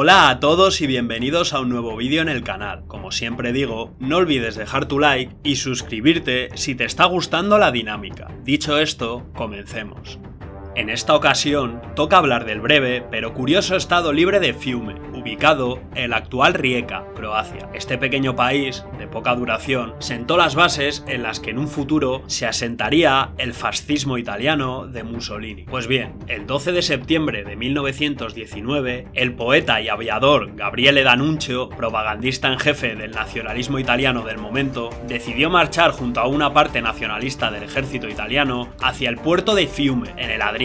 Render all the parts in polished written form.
Hola a todos y bienvenidos a un nuevo vídeo en el canal. Como siempre digo, no olvides dejar tu like y suscribirte si te está gustando la dinámica. Dicho esto, comencemos. En esta ocasión, toca hablar del breve pero curioso estado libre de Fiume, ubicado en la actual Rijeka, Croacia. Este pequeño país, de poca duración, sentó las bases en las que en un futuro se asentaría el fascismo italiano de Mussolini. Pues bien, el 12 de septiembre de 1919, el poeta y aviador Gabriele D'Annunzio, propagandista en jefe del nacionalismo italiano del momento, decidió marchar junto a una parte nacionalista del ejército italiano hacia el puerto de Fiume, en el Adriático,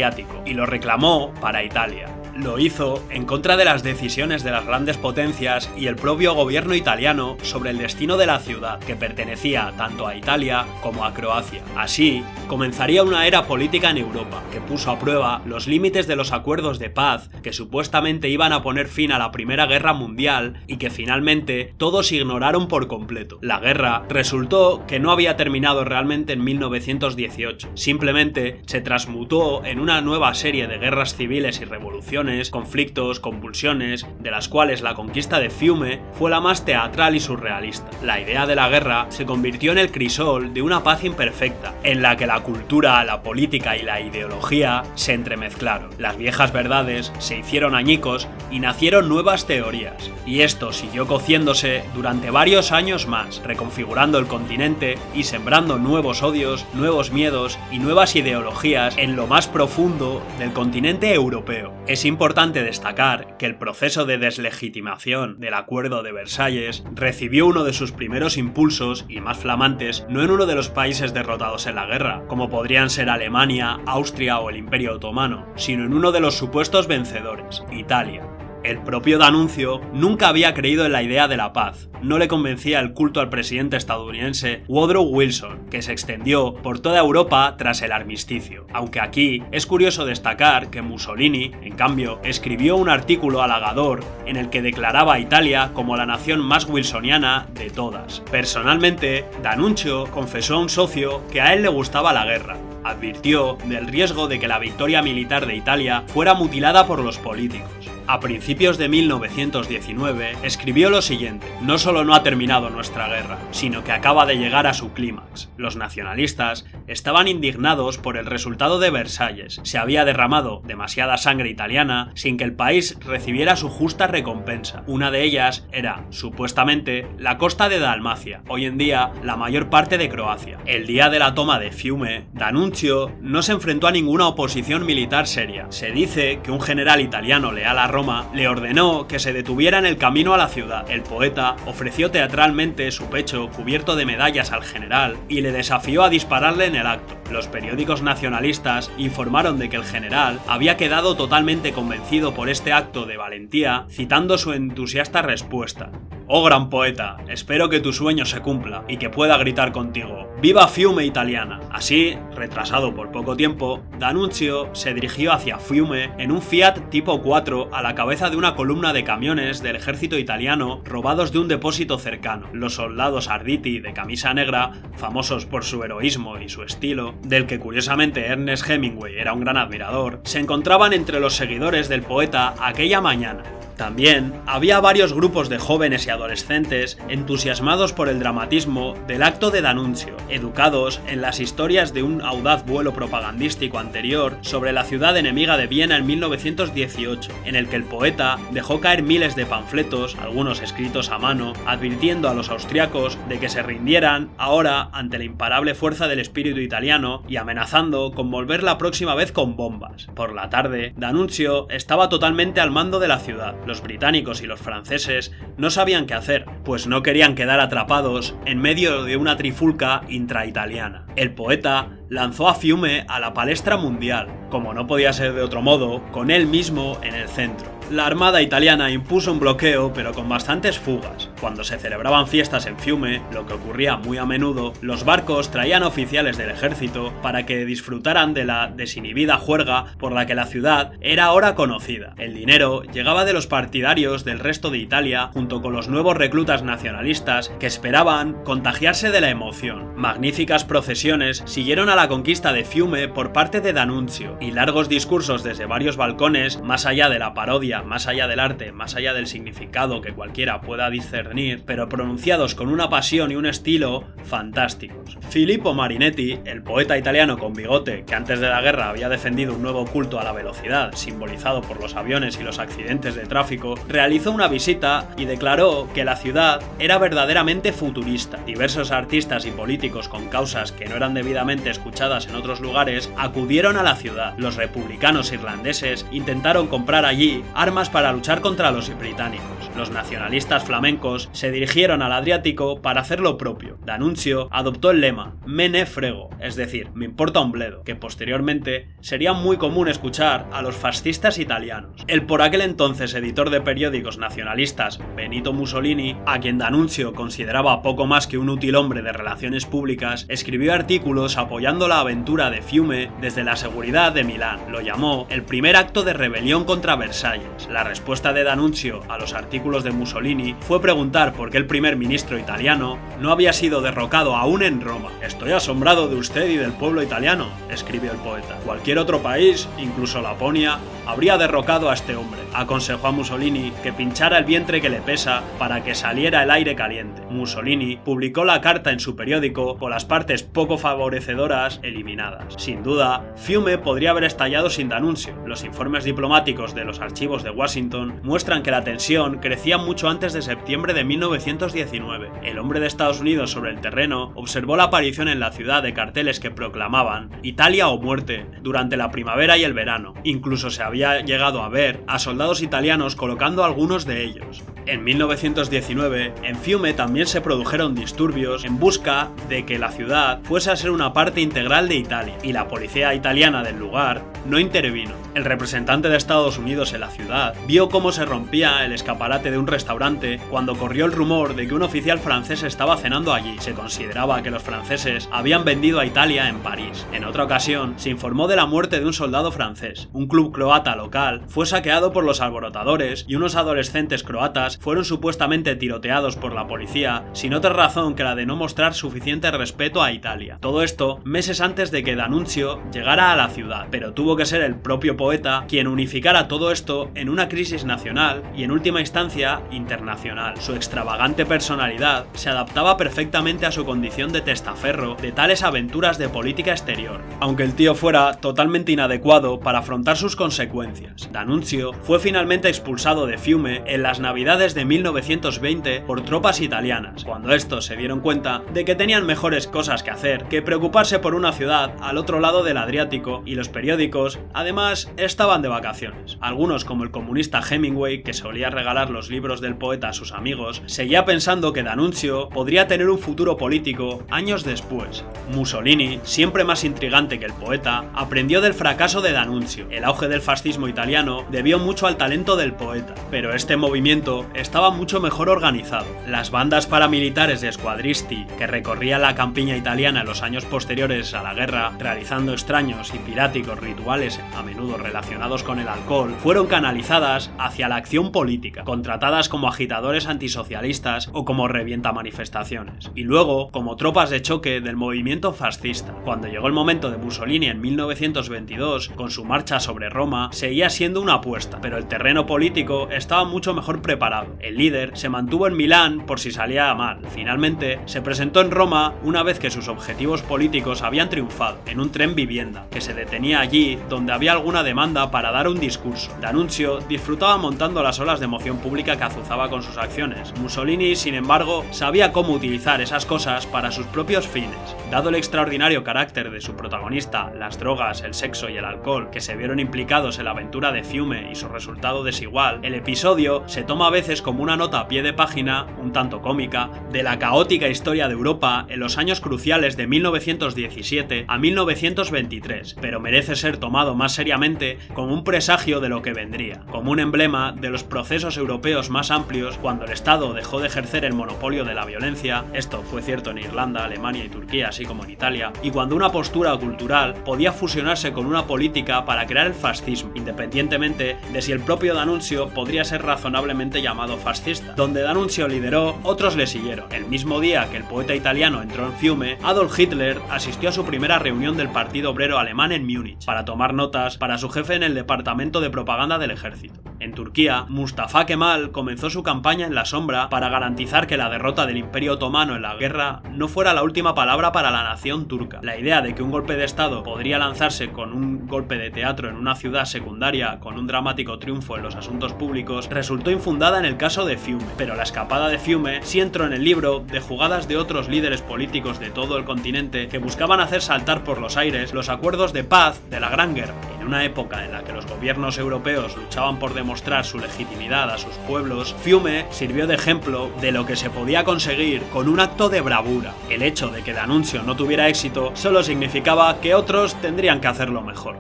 y lo reclamó para Italia. Lo hizo en contra de las decisiones de las grandes potencias y el propio gobierno italiano sobre el destino de la ciudad, que pertenecía tanto a Italia como a Croacia. Así, comenzaría una era política en Europa, que puso a prueba los límites de los acuerdos de paz que supuestamente iban a poner fin a la Primera Guerra Mundial y que finalmente todos ignoraron por completo. La guerra resultó que no había terminado realmente en 1918, simplemente se transmutó en una nueva serie de guerras civiles y revoluciones, conflictos, convulsiones, de las cuales la conquista de Fiume fue la más teatral y surrealista. La idea de la guerra se convirtió en el crisol de una paz imperfecta, en la que la cultura, la política y la ideología se entremezclaron. Las viejas verdades se hicieron añicos y nacieron nuevas teorías. Y esto siguió cociéndose durante varios años más, reconfigurando el continente y sembrando nuevos odios, nuevos miedos y nuevas ideologías en lo más profundo del continente europeo. Es importante destacar que el proceso de deslegitimación del Acuerdo de Versalles recibió uno de sus primeros impulsos y más flamantes no en uno de los países derrotados en la guerra, como podrían ser Alemania, Austria o el Imperio Otomano, sino en uno de los supuestos vencedores, Italia. El propio D'Annunzio nunca había creído en la idea de la paz, no le convencía el culto al presidente estadounidense Woodrow Wilson, que se extendió por toda Europa tras el armisticio, aunque aquí es curioso destacar que Mussolini, en cambio, escribió un artículo halagador en el que declaraba a Italia como la nación más wilsoniana de todas. Personalmente, D'Annunzio confesó a un socio que a él le gustaba la guerra. Advirtió del riesgo de que la victoria militar de Italia fuera mutilada por los políticos. A principios de 1919 escribió lo siguiente: no solo no ha terminado nuestra guerra, sino que acaba de llegar a su clímax. Los nacionalistas estaban indignados por el resultado de Versalles. Se había derramado demasiada sangre italiana sin que el país recibiera su justa recompensa. Una de ellas era, supuestamente, la costa de Dalmacia, hoy en día la mayor parte de Croacia. El día de la toma de Fiume, D'Annunzio no se enfrentó a ninguna oposición militar seria. Se dice que un general italiano leal a Roma le ordenó que se detuviera en el camino a la ciudad. El poeta ofreció teatralmente su pecho cubierto de medallas al general y le desafió a dispararle en el acto. Los periódicos nacionalistas informaron de que el general había quedado totalmente convencido por este acto de valentía, citando su entusiasta respuesta: «Oh gran poeta, espero que tu sueño se cumpla y que pueda gritar contigo: ¡Viva Fiume Italiana!». Así, retrasado por poco tiempo, D'Annunzio se dirigió hacia Fiume en un Fiat Tipo 4 a la cabeza de una columna de camiones del ejército italiano robados de un depósito cercano. Los soldados Arditi de camisa negra, famosos por su heroísmo y su estilo, del que curiosamente Ernest Hemingway era un gran admirador, se encontraban entre los seguidores del poeta aquella mañana. También había varios grupos de jóvenes y adolescentes entusiasmados por el dramatismo del acto de D'Annunzio, educados en las historias de un audaz vuelo propagandístico anterior sobre la ciudad enemiga de Viena en 1918, en el que el poeta dejó caer miles de panfletos, algunos escritos a mano, advirtiendo a los austriacos de que se rindieran ahora ante la imparable fuerza del espíritu italiano y amenazando con volver la próxima vez con bombas. Por la tarde, D'Annunzio estaba totalmente al mando de la ciudad. Los británicos y los franceses no sabían qué hacer, pues no querían quedar atrapados en medio de una trifulca intraitaliana. El poeta lanzó a Fiume a la palestra mundial, como no podía ser de otro modo, con él mismo en el centro. La armada italiana impuso un bloqueo, pero con bastantes fugas. Cuando se celebraban fiestas en Fiume, lo que ocurría muy a menudo, los barcos traían oficiales del ejército para que disfrutaran de la desinhibida juerga por la que la ciudad era ahora conocida. El dinero llegaba de los partidarios del resto de Italia, junto con los nuevos reclutas nacionalistas que esperaban contagiarse de la emoción. Magníficas procesiones siguieron a la conquista de Fiume por parte de D'Annunzio, y largos discursos desde varios balcones, más allá de la parodia poesía, más allá del arte, más allá del significado que cualquiera pueda discernir, pero pronunciados con una pasión y un estilo fantásticos. Filippo Marinetti, el poeta italiano con bigote que antes de la guerra había defendido un nuevo culto a la velocidad, simbolizado por los aviones y los accidentes de tráfico, realizó una visita y declaró que la ciudad era verdaderamente futurista. Diversos artistas y políticos con causas que no eran debidamente escuchadas en otros lugares acudieron a la ciudad. Los republicanos irlandeses intentaron comprar allí armas para luchar contra los británicos. Los nacionalistas flamencos se dirigieron al Adriático para hacer lo propio. D'Annunzio adoptó el lema "Me ne frego", es decir, me importa un bledo, que posteriormente sería muy común escuchar a los fascistas italianos. El por aquel entonces editor de periódicos nacionalistas, Benito Mussolini, a quien D'Annunzio consideraba poco más que un útil hombre de relaciones públicas, escribió artículos apoyando la aventura de Fiume desde la seguridad de Milán. Lo llamó el primer acto de rebelión contra Versalles. La respuesta de D'Annunzio a los artículos de Mussolini fue preguntar por qué el primer ministro italiano no había sido derrocado aún en Roma. "Estoy asombrado de usted y del pueblo italiano", escribió el poeta. "Cualquier otro país, incluso Laponia, habría derrocado a este hombre". Aconsejó a Mussolini que pinchara el vientre que le pesa para que saliera el aire caliente. Mussolini publicó la carta en su periódico con las partes poco favorecedoras eliminadas. Sin duda, Fiume podría haber estallado sin D'Annunzio. Los informes diplomáticos de los archivos de Washington muestran que la tensión crecía mucho antes de septiembre de 1919. El hombre de Estados Unidos sobre el terreno observó la aparición en la ciudad de carteles que proclamaban "Italia o muerte" durante la primavera y el verano. Incluso se había llegado a ver a soldados italianos colocando algunos de ellos. En 1919, en Fiume también se produjeron disturbios en busca de que la ciudad fuese a ser una parte integral de Italia, y la policía italiana del lugar no intervino. El representante de Estados Unidos en la ciudad vio cómo se rompía el escaparate de un restaurante cuando corrió el rumor de que un oficial francés estaba cenando allí. Se consideraba que los franceses habían vendido a Italia en París. En otra ocasión, se informó de la muerte de un soldado francés. Un club croata local fue saqueado por los alborotadores y unos adolescentes croatas fueron supuestamente tiroteados por la policía sin otra razón que la de no mostrar suficiente respeto a Italia. Todo esto meses antes de que D'Annunzio llegara a la ciudad, pero tuvo que ser el propio poeta quien unificara todo esto en una crisis nacional y en última instancia internacional. Su extravagante personalidad se adaptaba perfectamente a su condición de testaferro de tales aventuras de política exterior, aunque el tío fuera totalmente inadecuado para afrontar sus consecuencias. D'Annunzio fue finalmente expulsado de Fiume en las navidades de 1920 por tropas italianas, cuando estos se dieron cuenta de que tenían mejores cosas que hacer que preocuparse por una ciudad al otro lado del Adriático, y los periódicos además estaban de vacaciones. Algunos, como el comunista Hemingway, que solía regalar los libros del poeta a sus amigos, seguía pensando que D'Annunzio podría tener un futuro político años después. Mussolini, siempre más intrigante que el poeta, aprendió del fracaso de D'Annunzio. El auge del fascismo italiano debió mucho al talento del poeta, pero este movimiento estaba mucho mejor organizado. Las bandas paramilitares de squadristi que recorrían la campiña italiana en los años posteriores a la guerra, realizando extraños y piráticos rituales a menudo relacionados con el alcohol, fueron canalizadas hacia la acción política, contratadas como agitadores antisocialistas o como revientamanifestaciones, y luego como tropas de choque del movimiento fascista. Cuando llegó el momento de Mussolini en 1922, con su marcha sobre Roma, seguía siendo una apuesta, pero el terreno político estaba mucho mejor preparado. El líder se mantuvo en Milán por si salía mal. Finalmente, se presentó en Roma una vez que sus objetivos políticos habían triunfado, en un tren vivienda, que se detenía allí donde había alguna demanda para dar un discurso. D'Annunzio disfrutaba montando las olas de emoción pública que azuzaba con sus acciones. Mussolini, sin embargo, sabía cómo utilizar esas cosas para sus propios fines. Dado el extraordinario carácter de su protagonista, las drogas, el sexo y el alcohol, que se vieron implicados en la aventura de Fiume y su resultado desigual, el episodio se toma a veces como una nota a pie de página, un tanto cómica, de la caótica historia de Europa en los años cruciales de 1917 a 1923, pero merece ser tomado más seriamente como un presagio de lo que vendría, como un emblema de los procesos europeos más amplios cuando el Estado dejó de ejercer el monopolio de la violencia Francia, esto fue cierto en Irlanda, Alemania y Turquía, así como en Italia, y cuando una postura cultural podía fusionarse con una política para crear el fascismo, independientemente de si el propio D'Annunzio podría ser razonablemente llamado fascista. Donde D'Annunzio lideró, otros le siguieron. El mismo día que el poeta italiano entró en Fiume, Adolf Hitler asistió a su primera reunión del Partido Obrero Alemán en Múnich, para tomar notas para su jefe en el departamento de propaganda del ejército. En Turquía, Mustafa Kemal comenzó su campaña en la sombra para garantizar que la derrota del Imperio Otomano en la guerra no fuera la última palabra para la nación turca. La idea de que un golpe de estado podría lanzarse con un golpe de teatro en una ciudad secundaria con un dramático triunfo en los asuntos públicos resultó infundada en el caso de Fiume, pero la escapada de Fiume sí entró en el libro de jugadas de otros líderes políticos de todo el continente que buscaban hacer saltar por los aires los acuerdos de paz de la Gran Guerra. En una época en la que los gobiernos europeos luchaban por demostrar su legitimidad a sus pueblos, Fiume sirvió de ejemplo de lo que se podía conseguir con un acto de bravura. El hecho de que D'Annunzio no tuviera éxito solo significaba que otros tendrían que hacerlo mejor.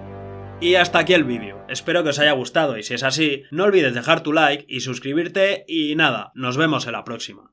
Y hasta aquí el vídeo. Espero que os haya gustado y si es así, no olvides dejar tu like y suscribirte y nada, nos vemos en la próxima.